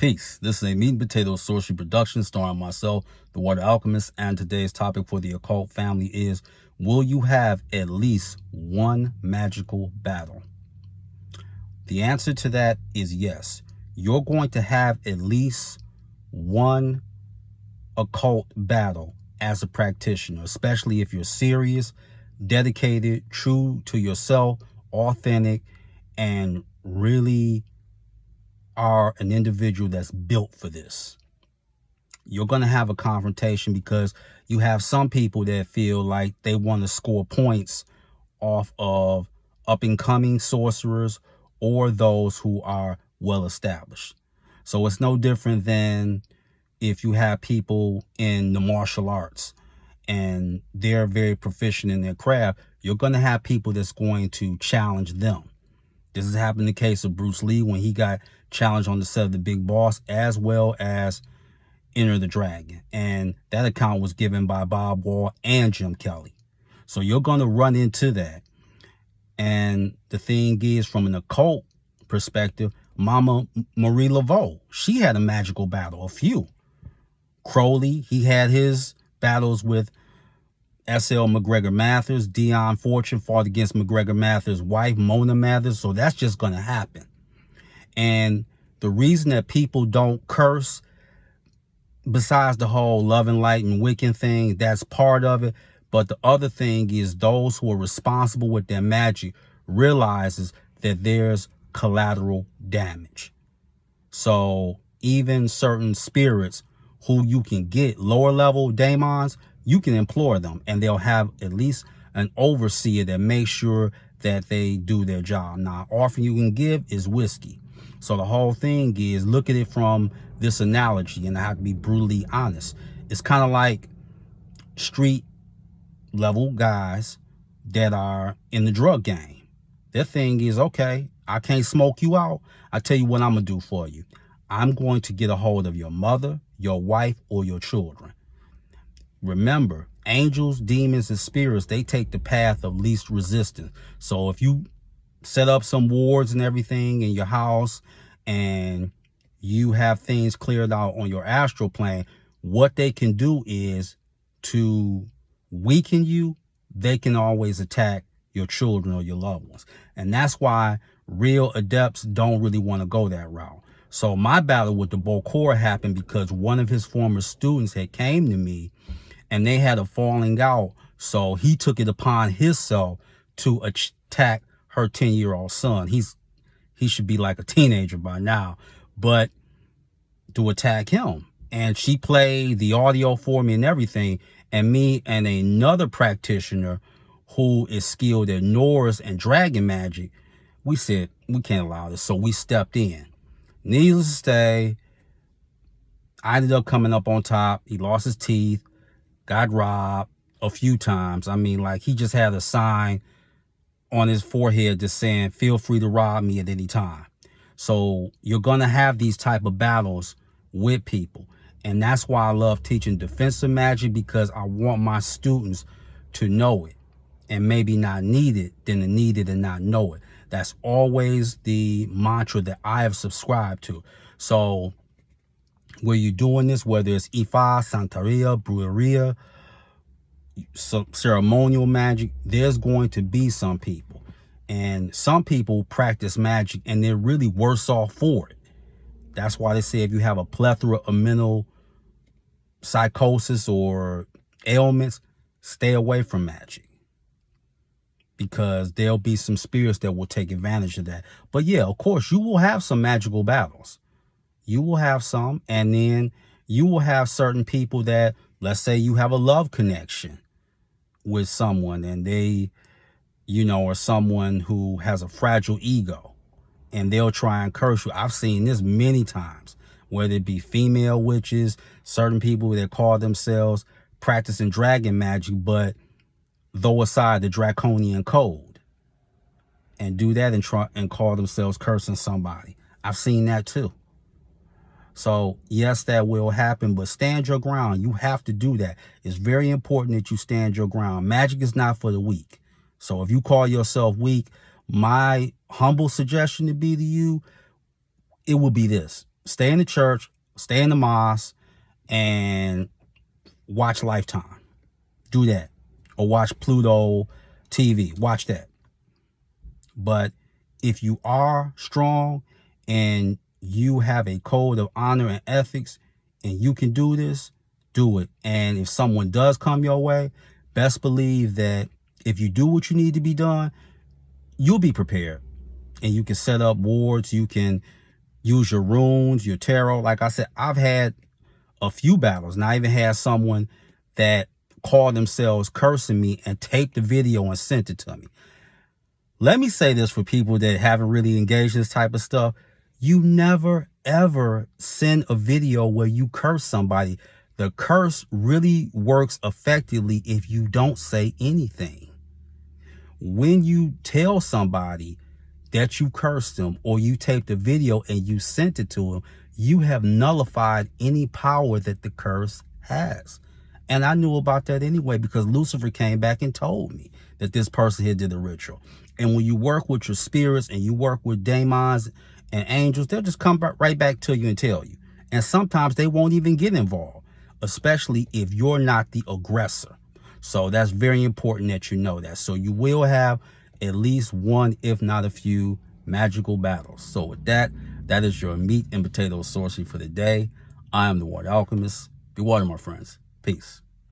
Peace. This is a Meat and Potato Sorcery production starring myself, the Water Alchemist, and today's topic for the occult family is, will you have at least one magical battle? The answer to that is yes. You're going to have at least one occult battle as a practitioner, especially if you're serious, dedicated, true to yourself, authentic, and really are an individual that's built for this. You're going to have a confrontation because you have some people that feel like they want to score points off of up and coming sorcerers or those who are well established. So it's no different than if you have people in the martial arts and they're very proficient in their craft. You're going to have people that's going to challenge them. This has happened in the case of Bruce Lee when he got challenged on the set of The Big Boss, as well as Enter the Dragon. And that account was given by Bob Wall and Jim Kelly. So you're going to run into that. And the thing is, from an occult perspective, Mama Marie Laveau, she had a magical battle, a few. Crowley, he had his battles with S.L. McGregor Mathers. Dion Fortune fought against McGregor Mathers' wife, Mona Mathers. So that's just going to happen. And the reason that people don't curse, besides the whole love and light and Wiccan thing, that's part of it. But the other thing is those who are responsible with their magic realizes that there's collateral damage. So even certain spirits who you can get, lower level daemons, you can implore them and they'll have at least an overseer that makes sure that they do their job. Now, often you can give is whiskey. So the whole thing is, look at it from this analogy, and I have to be brutally honest. It's kind of like street level guys that are in the drug game. Their thing is, okay, I can't smoke you out. I tell you what I'm going to do for you. I'm going to get a hold of your mother, your wife, or your children. Remember, angels, demons, and spirits, they take the path of least resistance. So if you set up some wards and everything in your house and you have things cleared out on your astral plane, what they can do is to weaken you. They can always attack your children or your loved ones. And that's why real adepts don't really want to go that route. So my battle with the Bokor happened because one of his former students had came to me and they had a falling out. So he took it upon himself to attack her 10-year-old son. He should be like a teenager by now, but to attack him. And she played the audio for me and everything. And me and another practitioner who is skilled at Norse and dragon magic, we said, we can't allow this. So we stepped in. Needless to say, I ended up coming up on top. He lost his teeth, got robbed a few times. I mean, like, he just had a sign on his forehead just saying, feel free to rob me at any time. So you're going to have these type of battles with people. And that's why I love teaching defensive magic, because I want my students to know it and maybe not need it than to need it and not know it. That's always the mantra that I have subscribed to. So where you're doing this, whether it's Ifa, Santeria, Brujeria, ceremonial magic, there's going to be some people. And some people practice magic and they're really worse off for it. That's why they say if you have a plethora of mental psychosis or ailments, stay away from magic, because there'll be some spirits that will take advantage of that. But yeah, of course, you will have some magical battles. You will have some, and then you will have certain people that, let's say you have a love connection with someone and they, you know, are someone who has a fragile ego and they'll try and curse you. I've seen this many times, whether it be female witches, certain people that call themselves practicing dragon magic, but throw aside the draconian code and do that and try and call themselves cursing somebody. I've seen that too. So yes, that will happen, but stand your ground. You have to do that. It's very important that you stand your ground. Magic is not for the weak. So if you call yourself weak, my humble suggestion to be to you, it will be this. stay in the church, stay in the mosque, and watch Lifetime. Do that. Or watch Pluto TV. Watch that. But if you are strong and you have a code of honor and ethics and you can do this, do it. And if someone does come your way, best believe that if you do what you need to be done, you'll be prepared. And you can set up wards. You can use your runes, your tarot. Like I said, I've had a few battles. And I even had someone that called themselves cursing me and taped the video and sent it to me. Let me say this for people that haven't really engaged in this type of stuff. You never, ever send a video where you curse somebody. The curse really works effectively if you don't say anything. When you tell somebody that you cursed them or you taped a video and you sent it to them, you have nullified any power that the curse has. And I knew about that anyway because Lucifer came back and told me that this person here did the ritual. And when you work with your spirits and you work with demons and angels, they'll just come right back to you and tell you. And sometimes they won't even get involved, especially if you're not the aggressor. So that's very important that you know that. So you will have at least one, if not a few, magical battles. So with that, that is your meat and potatoes sorcery for the day. I am the Water Alchemist. Be water, my friends. Peace.